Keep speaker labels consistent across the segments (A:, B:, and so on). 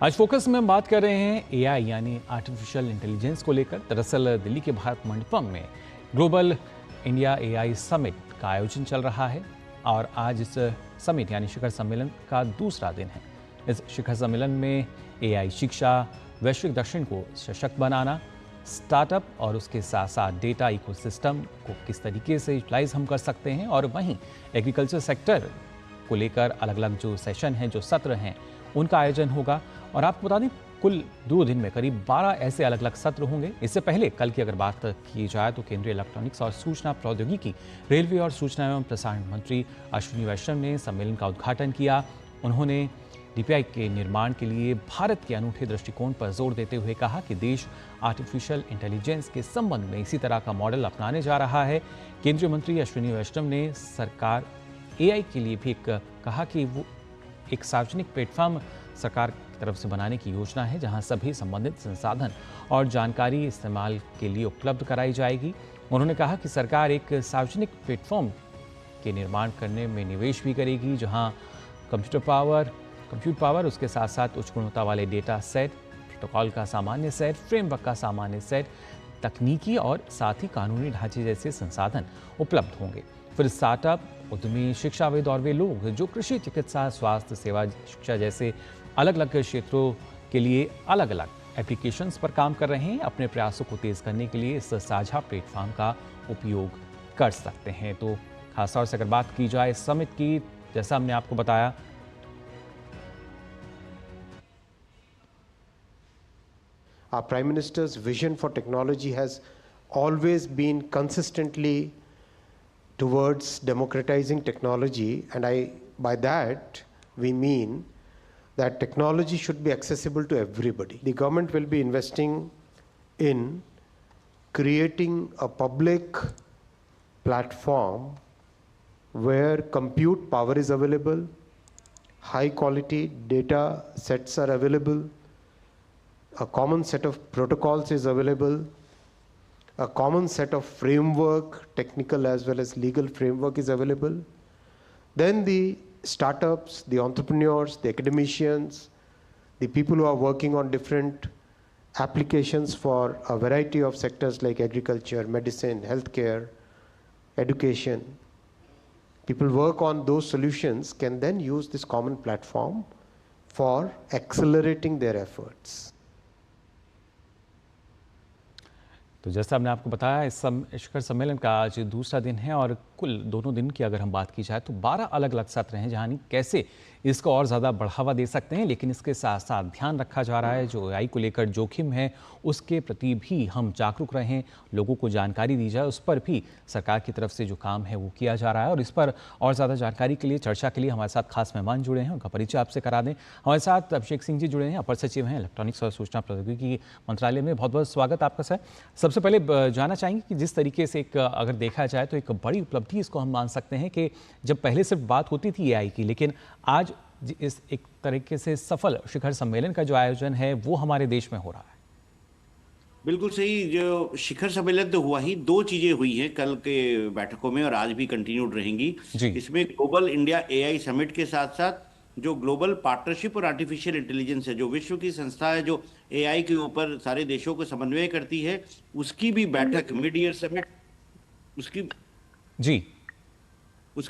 A: आज फोकस में हम बात कर रहे हैं एआई यानी आर्टिफिशियल इंटेलिजेंस को लेकर। दरअसल दिल्ली के भारत मंडपम में ग्लोबल इंडिया एआई समिट का आयोजन चल रहा है और आज इस समिट यानी शिखर सम्मेलन का दूसरा दिन है। इस शिखर सम्मेलन में एआई शिक्षा, वैश्विक दक्षिण को सशक्त बनाना, स्टार्टअप और उसके साथ साथ डेटा इकोसिस्टम को किस तरीके से यूटिलाइज हम कर सकते हैं, और वहीं एग्रीकल्चर सेक्टर को लेकर अलग अलग जो सेशन हैं, जो सत्र हैं, उनका आयोजन होगा। और आपको बता दें, कुल 2 दिन में करीब 12 ऐसे अलग अलग सत्र होंगे। इससे पहले कल की अगर बात की जाए तो केंद्रीय इलेक्ट्रॉनिक्स और सूचना प्रौद्योगिकी, रेलवे और सूचना एवं प्रसारण मंत्री अश्विनी वैष्णव ने सम्मेलन का उद्घाटन किया। उन्होंने डीपीआई के निर्माण के लिए भारत के अनूठे दृष्टिकोण पर जोर देते हुए कहा कि देश आर्टिफिशियल इंटेलिजेंस के संबंध में इसी तरह का मॉडल अपनाने जा रहा है। केंद्रीय मंत्री अश्विनी वैष्णव ने सरकार एआई के लिए भी कहा कि वो एक सार्वजनिक प्लेटफॉर्म सरकार की तरफ से बनाने की योजना है, जहां सभी संबंधित संसाधन और जानकारी इस्तेमाल के लिए उपलब्ध कराई जाएगी। उन्होंने कहा कि सरकार एक सार्वजनिक प्लेटफॉर्म के निर्माण करने में निवेश भी करेगी, जहां कंप्यूट पावर, उसके साथ साथ उच्च गुणवत्ता वाले डेटा सेट, प्रोटोकॉल का सामान्य सेट, फ्रेमवर्क का सामान्य सेट, तकनीकी और साथ ही कानूनी ढांचे जैसे संसाधन उपलब्ध होंगे। फिर स्टार्टअप, उद्यमी, शिक्षाविद और वे लोग जो कृषि, चिकित्सा, स्वास्थ्य सेवा, शिक्षा जैसे अलग अलग क्षेत्रों के लिए अलग अलग एप्लीकेशंस पर काम कर रहे हैं, अपने प्रयासों को तेज करने के लिए इस साझा प्लेटफॉर्म का उपयोग कर सकते हैं। तो खासतौर से अगर बात की जाए समिट की, जैसा हमने आपको बताया,
B: Our Prime Minister's vision for technology has always been consistently towards democratizing technology, and by that we mean that technology should be accessible to everybody. The government will be investing in creating a public platform where compute power is available, high quality data sets are available, a common set of protocols is available, a common set of framework, technical as well as legal framework is available. Then the startups, the entrepreneurs, the academicians, the people who are working on different applications for a variety of sectors like agriculture, medicine, healthcare, education, people work on those solutions can then use this common platform for accelerating their efforts.
A: तो जैसा हमने आपको बताया, इस शिखर सम्मेलन का आज दूसरा दिन है और कुल दोनों दिन की अगर हम बात की जाए तो 12 अलग अलग सत्र हैं, जहां कैसे इसको और ज़्यादा बढ़ावा दे सकते हैं। लेकिन इसके साथ साथ ध्यान रखा जा रहा है जो एआई को लेकर जोखिम है उसके प्रति भी हम जागरूक रहें, लोगों को जानकारी दी जाए, उस पर भी सरकार की तरफ से जो काम है वो किया जा रहा है। और इस पर और ज़्यादा जानकारी के लिए, चर्चा के लिए हमारे साथ खास मेहमान जुड़े हैं, उनका परिचय आपसे करा दें। हमारे साथ अभिषेक सिंह जी जुड़े हैं, अपर सचिव हैं इलेक्ट्रॉनिक्स और सूचना प्रौद्योगिकी मंत्रालय में। बहुत बहुत स्वागत आपका सर। सबसे पहले जानना चाहेंगे कि जिस तरीके से एक अगर देखा जाए तो एक बड़ी उपलब्धि इसको हम मान सकते हैं कि जब पहले सिर्फ बात होती थी एआई की, लेकिन आज इस एक तरीके से सफल शिखर सम्मेलन का जो आयोजन है वो हमारे देश में हो रहा है।
C: बिल्कुल सही। जो शिखर सम्मेलन तो हुआ ही, 2 चीजें हुई हैं कल के बैठकों में और आज भी कंटिन्यूड रहेंगी। इसमें ग्लोबल इंडिया एआई समिट के साथ साथ जो ग्लोबल पार्टनरशिप और आर्टिफिशियल इंटेलिजेंस है, जो विश्व की संस्था है जो एआई के ऊपर सारे देशों को समन्वय करती है, उसकी भी बैठक मिड ईयर समिट, उसकी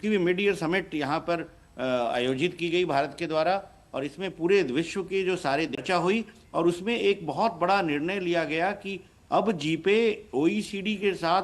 C: भी मिड ईयर समिट यहाँ पर आयोजित की गई भारत के द्वारा। और इसमें पूरे विश्व के जो सारे चर्चा हुई और उसमें एक बहुत बड़ा निर्णय लिया गया कि अब जीपे ओईसीडी के साथ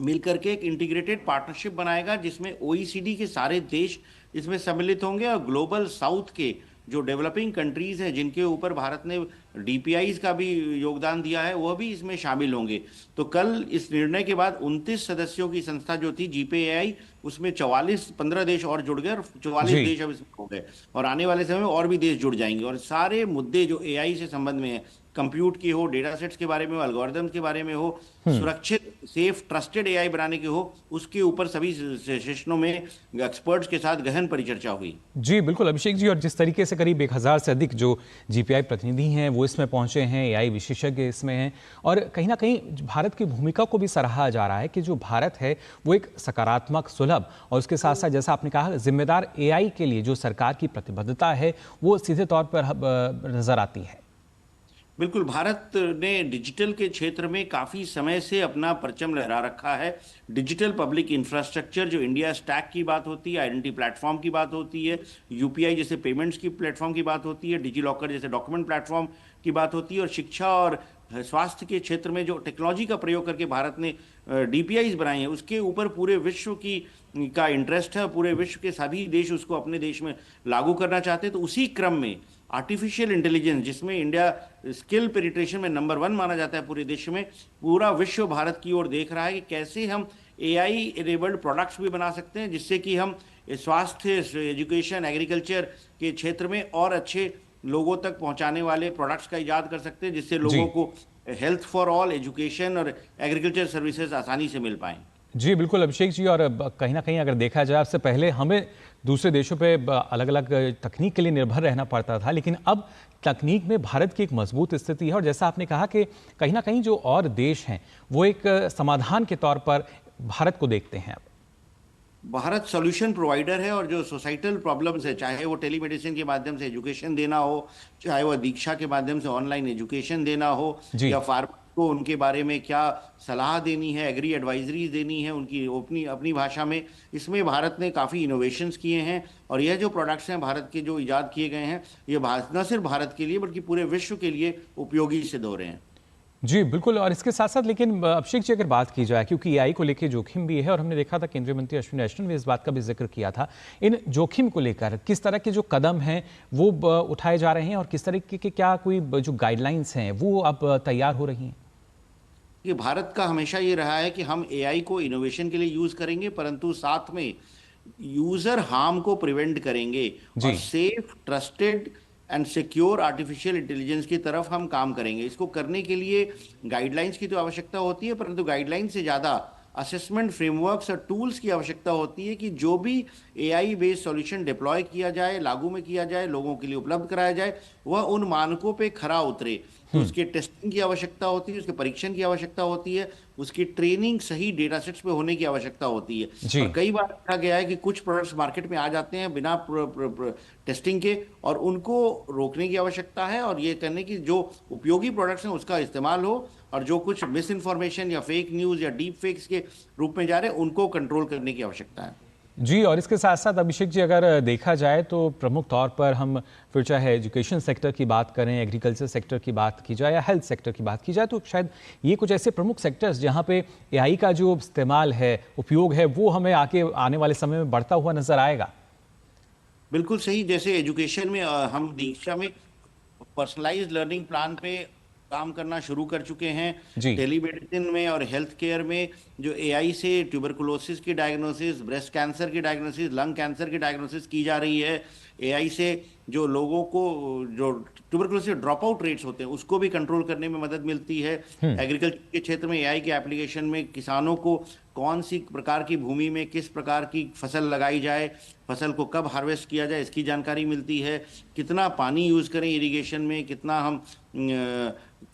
C: मिलकर के एक इंटीग्रेटेड पार्टनरशिप बनाएगा, जिसमें ओईसीडी के सारे देश इसमें सम्मिलित होंगे और ग्लोबल साउथ के जो डेवलपिंग कंट्रीज हैं जिनके ऊपर भारत ने डीपीआईज का भी योगदान दिया है, वह भी इसमें शामिल होंगे। तो कल इस निर्णय के बाद 29 सदस्यों की संस्था जो थी जीपीआई, उसमें 15 देश और जुड़ गए और 44 देश अब इसमें हो गए और आने वाले समय में और भी देश जुड़ जाएंगे। और सारे मुद्दे जो एआई से संबंध में है, कंप्यूट की हो, डेटा सेट्स के बारे में हो, एल्गोरिदम्स के बारे में हो, सुरक्षित, सेफ, ट्रस्टेड एआई बनाने के हो, उसके ऊपर सभी सेशनों में एक्सपर्ट्स के साथ गहन परिचर्चा हुई।
A: जी बिल्कुल अभिषेक जी, और जिस तरीके से करीब 1000 से अधिक जो जीपीआई प्रतिनिधि हैं वो इसमें पहुंचे हैं, एआई विशेषज्ञ इसमें हैं, और कहीं ना कहीं भारत की भूमिका को भी सराहा जा रहा है कि जो भारत है वो एक सकारात्मक, सुलभ और उसके साथ साथ जैसा आपने कहा जिम्मेदार एआई के लिए जो सरकार की प्रतिबद्धता है वो सीधे तौर पर नजर आती है।
C: बिल्कुल, भारत ने डिजिटल के क्षेत्र में काफ़ी समय से अपना परचम लहरा रखा है। डिजिटल पब्लिक इंफ्रास्ट्रक्चर, जो इंडिया स्टैक की बात होती है, आइडेंटिटी प्लेटफॉर्म की बात होती है, यूपीआई जैसे पेमेंट्स की प्लेटफॉर्म की बात होती है, डिजी लॉकर जैसे डॉक्यूमेंट प्लेटफॉर्म की बात होती है, और शिक्षा और स्वास्थ्य के क्षेत्र में जो टेक्नोलॉजी का प्रयोग करके भारत ने डीपीआईज बनाए हैं, उसके ऊपर पूरे विश्व का इंटरेस्ट है। पूरे विश्व के सभी देश उसको अपने देश में लागू करना चाहते हैं। तो उसी क्रम में आर्टिफिशियल इंटेलिजेंस, जिसमें इंडिया स्किल पेनिट्रेशन में नंबर 1 माना जाता है पूरे देश में, पूरा विश्व भारत की ओर देख रहा है कि कैसे हम एआई इनेबल्ड प्रोडक्ट्स भी बना सकते हैं, जिससे कि हम स्वास्थ्य, एजुकेशन, एग्रीकल्चर के क्षेत्र में और अच्छे लोगों तक पहुंचाने वाले प्रोडक्ट्स का इजाद कर सकते हैं, जिससे लोगों को हेल्थ फॉर ऑल, एजुकेशन और एग्रीकल्चर सर्विसेज आसानी से मिल पाएं।
A: जी बिल्कुल अभिषेक जी, और कहीं ना कहीं अगर देखा जाए आपसे पहले हमें दूसरे देशों पे अलग अलग तकनीक के लिए निर्भर रहना पड़ता था, लेकिन अब तकनीक में भारत की एक मजबूत स्थिति है, और जैसा आपने कहा कि कहीं ना कहीं जो और देश हैं वो एक समाधान के तौर पर भारत को देखते हैं।
C: भारत सॉल्यूशन प्रोवाइडर है, और जो सोसाइटल प्रॉब्लम्स है, चाहे वो टेलीमेडिसिन के माध्यम से एजुकेशन देना हो, चाहे वो दीक्षा के माध्यम से ऑनलाइन एजुकेशन देना हो, या फार्मा को उनके बारे में क्या सलाह देनी है, एग्री एडवाइजरीज देनी है उनकी अपनी भाषा में, इसमें भारत ने काफ़ी इनोवेशंस किए हैं। और यह जो प्रोडक्ट्स हैं भारत के जो इजाद किए गए हैं, ये न सिर्फ भारत के लिए बल्कि पूरे विश्व के लिए उपयोगी सिद्ध हो रहे हैं।
A: जी बिल्कुल, और इसके साथ साथ लेकिन अभिषेक जी अगर बात की जाए, क्योंकि एआई को लेकर जोखिम भी है, और हमने देखा था केंद्रीय मंत्री अश्विनी वैष्णव ने इस बात का भी जिक्र किया था, इन जोखिम को लेकर किस तरह के जो कदम हैं वो उठाए जा रहे हैं, और किस तरीके के क्या कोई जो गाइडलाइंस हैं वो अब तैयार हो रही हैं?
C: कि भारत का हमेशा ये रहा है कि हम एआई को इनोवेशन के लिए यूज करेंगे, परंतु साथ में यूजर हार्म को प्रिवेंट करेंगे, और safe, trusted and secure artificial intelligence की तरफ हम काम करेंगे। इसको करने के लिए गाइडलाइंस की तो आवश्यकता होती है, परंतु गाइडलाइंस से ज़्यादा असेसमेंट फ्रेमवर्क्स और टूल्स की आवश्यकता होती है कि जो भी एआई बेस्ड सॉल्यूशन डिप्लॉय किया जाए, लागू में किया जाए, लोगों के लिए उपलब्ध कराया जाए, वह उन मानकों पे खरा उतरे। तो उसके टेस्टिंग की आवश्यकता होती है, उसके परीक्षण की आवश्यकता होती है, उसकी ट्रेनिंग सही डेटा सेट्स पे होने की आवश्यकता होती है। और कई बार देखा गया है कि कुछ प्रोडक्ट्स मार्केट में आ जाते हैं बिना टेस्टिंग के, और उनको रोकने की आवश्यकता है, और ये करने की जो उपयोगी प्रोडक्ट्स हैं उसका इस्तेमाल हो, और जो कुछ मिस इन्फॉर्मेशन या फेक न्यूज़ या डीप फेक्स के रूप में जा रहे हैं उनको कंट्रोल करने की आवश्यकता है।
A: जी, और इसके साथ साथ अभिषेक जी अगर देखा जाए तो प्रमुख तौर पर हम फिर चाहे एजुकेशन सेक्टर की बात करें, एग्रीकल्चर सेक्टर की बात की जाए या हेल्थ सेक्टर की बात की जाए, तो शायद ये कुछ ऐसे प्रमुख सेक्टर्स जहां पे एआई का जो इस्तेमाल है, उपयोग है, वो हमें आने वाले समय में बढ़ता हुआ नजर आएगा।
C: बिल्कुल सही। जैसे एजुकेशन में हम दीक्षा में पर्सनलाइज्ड लर्निंग प्लान पे काम करना शुरू कर चुके हैं। टेलीमेडिसिन में और हेल्थ केयर में जो एआई से ट्यूबरकुलोसिस की डायग्नोसिस, ब्रेस्ट कैंसर की डायग्नोसिस, लंग कैंसर की डायग्नोसिस की जा रही है। एआई से जो लोगों को जो ट्यूबरकुलोसिस ड्रॉप आउट रेट्स होते हैं उसको भी कंट्रोल करने में मदद मिलती है। एग्रीकल्चर के क्षेत्र में एआई के एप्लीकेशन में किसानों को कौन सी प्रकार की भूमि में किस प्रकार की फसल लगाई जाए, फसल को कब हार्वेस्ट किया जाए, इसकी जानकारी मिलती है। कितना पानी यूज़ करें इरिगेशन में, कितना हम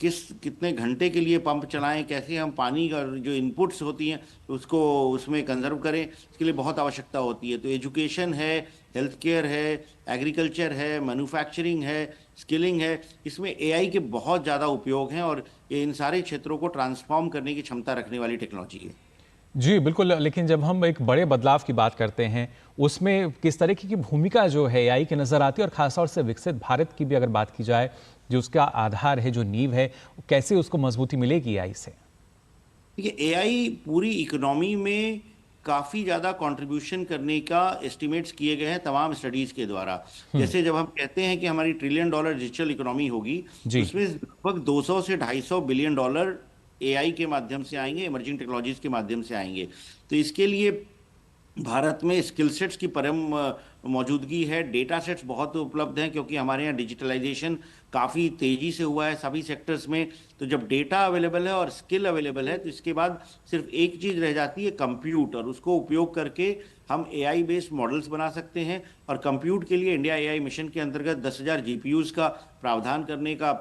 C: कितने घंटे के लिए पंप चलाएं, कैसे हम पानी का जो इनपुट्स होती हैं उसको उसमें कंजर्व करें, इसके लिए बहुत आवश्यकता होती है। तो एजुकेशन है, हेल्थ केयर है, एग्रीकल्चर है, मैन्युफैक्चरिंग है, स्किलिंग है, इसमें एआई के बहुत ज़्यादा उपयोग हैं, और ये इन सारे क्षेत्रों को ट्रांसफॉर्म करने की क्षमता रखने वाली टेक्नोलॉजी है।
A: जी बिल्कुल, लेकिन जब हम एक बड़े बदलाव की बात करते हैं उसमें किस तरीके की भूमिका जो है एआई की नज़र आती है, और खासतौर से विकसित भारत की भी अगर बात की जाए, जो उसका आधार है, जो नींव है, कैसे उसको मजबूती मिलेगी एआई से?
C: देखिए, एआई पूरी इकोनॉमी में काफ़ी ज़्यादा कंट्रीब्यूशन करने का एस्टिमेट्स किए गए हैं तमाम स्टडीज़ के द्वारा। जैसे जब हम कहते हैं कि हमारी $1 ट्रिलियन डिजिटल इकोनॉमी होगी, उसमें लगभग 200 से $250 बिलियन एआई के माध्यम से आएंगे, इमर्जिंग टेक्नोलॉजीज के माध्यम से आएंगे। तो इसके लिए भारत में स्किल सेट्स की परम मौजूदगी है, डेटा सेट्स बहुत उपलब्ध हैं क्योंकि हमारे यहाँ डिजिटलाइजेशन काफ़ी तेज़ी से हुआ है सभी सेक्टर्स में। तो जब डेटा अवेलेबल है और स्किल अवेलेबल है तो इसके बाद सिर्फ एक चीज़ रह जाती है, कंप्यूट, और उसको उपयोग करके हम एआई बेस्ड मॉडल्स बना सकते हैं। और कंप्यूट के लिए इंडिया एआई मिशन के अंतर्गत 10,000 जीपीयूज़ का प्रावधान करने का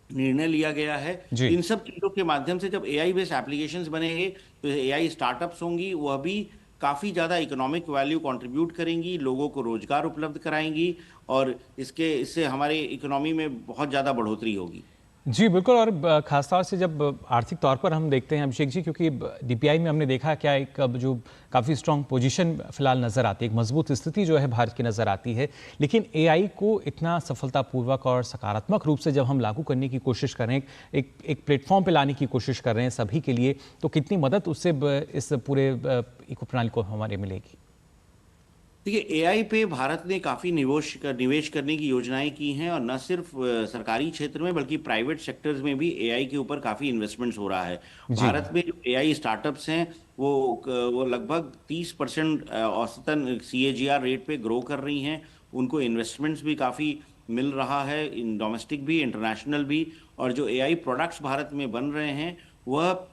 C: निर्णय लिया गया है।
A: जी।
C: इन सब चीज़ों के माध्यम से जब एआई बेस्ड एप्लीकेशंस बनेंगे तो एआई स्टार्टअप्स होंगी, वह भी काफ़ी ज़्यादा इकोनॉमिक वैल्यू कंट्रीब्यूट करेंगी, लोगों को रोजगार इससे कराएंगी और इससे हमारे इकोनॉमी में बहुत ज़्यादा बढ़ोतरी होगी।
A: जी बिल्कुल। और खास तौर से जब आर्थिक तौर पर हम देखते हैं अभिषेक जी, क्योंकि डीपीआई में हमने देखा क्या एक जो काफ़ी स्ट्रॉन्ग पोजीशन फिलहाल नज़र आती है, एक मजबूत स्थिति जो है भारत की नज़र आती है, लेकिन एआई को इतना सफलतापूर्वक और सकारात्मक रूप से जब हम लागू करने की कोशिश कर रहे हैं, एक प्लेटफॉर्म पे लाने की कोशिश कर रहे हैं सभी के लिए, तो कितनी मदद उससे इस पूरे इको प्रणाली को हमारे मिलेगी?
C: देखिए, एआई पे भारत ने काफ़ी निवेश करने की योजनाएं की हैं, और न सिर्फ सरकारी क्षेत्र में बल्कि प्राइवेट सेक्टर्स में भी एआई के ऊपर काफ़ी इन्वेस्टमेंट्स हो रहा है।
A: जी।
C: भारत में जो एआई स्टार्टअप्स हैं वो लगभग 30% औसतन सीएजीआर रेट पे ग्रो कर रही हैं। उनको इन्वेस्टमेंट्स भी काफ़ी मिल रहा है, इन डोमेस्टिक भी, इंटरनेशनल भी। और जो एआई प्रोडक्ट्स भारत में बन रहे हैं वह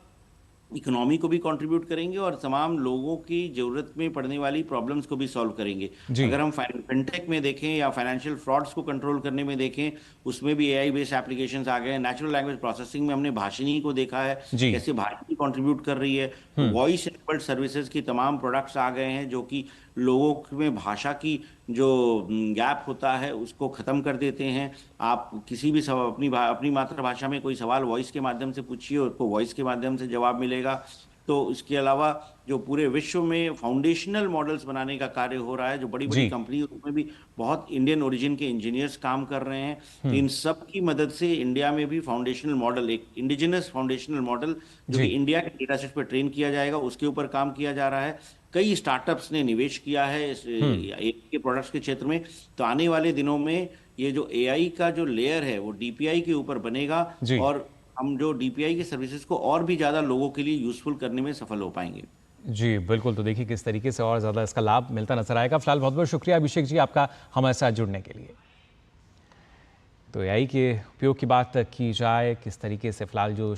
C: इकोनॉमी को भी कंट्रीब्यूट करेंगे और तमाम लोगों की ज़रूरत में पड़ने वाली प्रॉब्लम्स को भी सॉल्व करेंगे।
A: जी।
C: अगर हम फिनटेक में देखें या फाइनेंशियल फ्रॉड्स को कंट्रोल करने में देखें, उसमें भी एआई बेस्ड एप्लीकेशंस आ गए हैं। नेचुरल लैंग्वेज प्रोसेसिंग में हमने भाषिनी को देखा है,
A: जी।
C: कैसे भाषिनी कंट्रीब्यूट कर रही है। वॉइस एनेबल्ड सर्विसेज की तमाम प्रोडक्ट्स आ गए हैं जो कि लोगों में भाषा की जो गैप होता है उसको ख़त्म कर देते हैं। आप किसी भी अपनी मातृभाषा में कोई सवाल वॉइस के माध्यम से पूछिए, उसको वॉइस के माध्यम से जवाब मिलेगा। तो इसके अलावा जो पूरे विश्व में फाउंडेशनल मॉडल्स बनाने का कार्य हो रहा है, जो बड़ी बड़ी
A: जी।
C: कंपनी, उसमें भी बहुत इंडियन ओरिजिन के इंजीनियर्स काम कर रहे हैं। तो इन सब की मदद से इंडिया में भी फाउंडेशनल मॉडल, एक इंडिजिनस फाउंडेशनल मॉडल जो कि
A: जी।
C: इंडिया के डेटा सेट पर ट्रेन किया जाएगा, उसके ऊपर काम किया जा रहा है। कई स्टार्टअप्स ने निवेश किया है इस एआई के प्रोडक्ट्स के क्षेत्र में। तो आने वाले दिनों में ये जो एआई का जो लेयर है वो डीपीआई के ऊपर बनेगा,
A: जी।
C: और हम जो डीपीआई की सर्विसेज को और भी ज़्यादा लोगों के लिए यूजफुल करने में सफल हो पाएंगे।
A: जी बिल्कुल। तो देखिए किस तरीके से और ज़्यादा इसका लाभ मिलता नजर आएगा। फिलहाल बहुत बहुत शुक्रिया अभिषेक जी आपका हमारे साथ जुड़ने के लिए। तो एआई के उपयोग की बात की जाए, किस तरीके से फिलहाल जो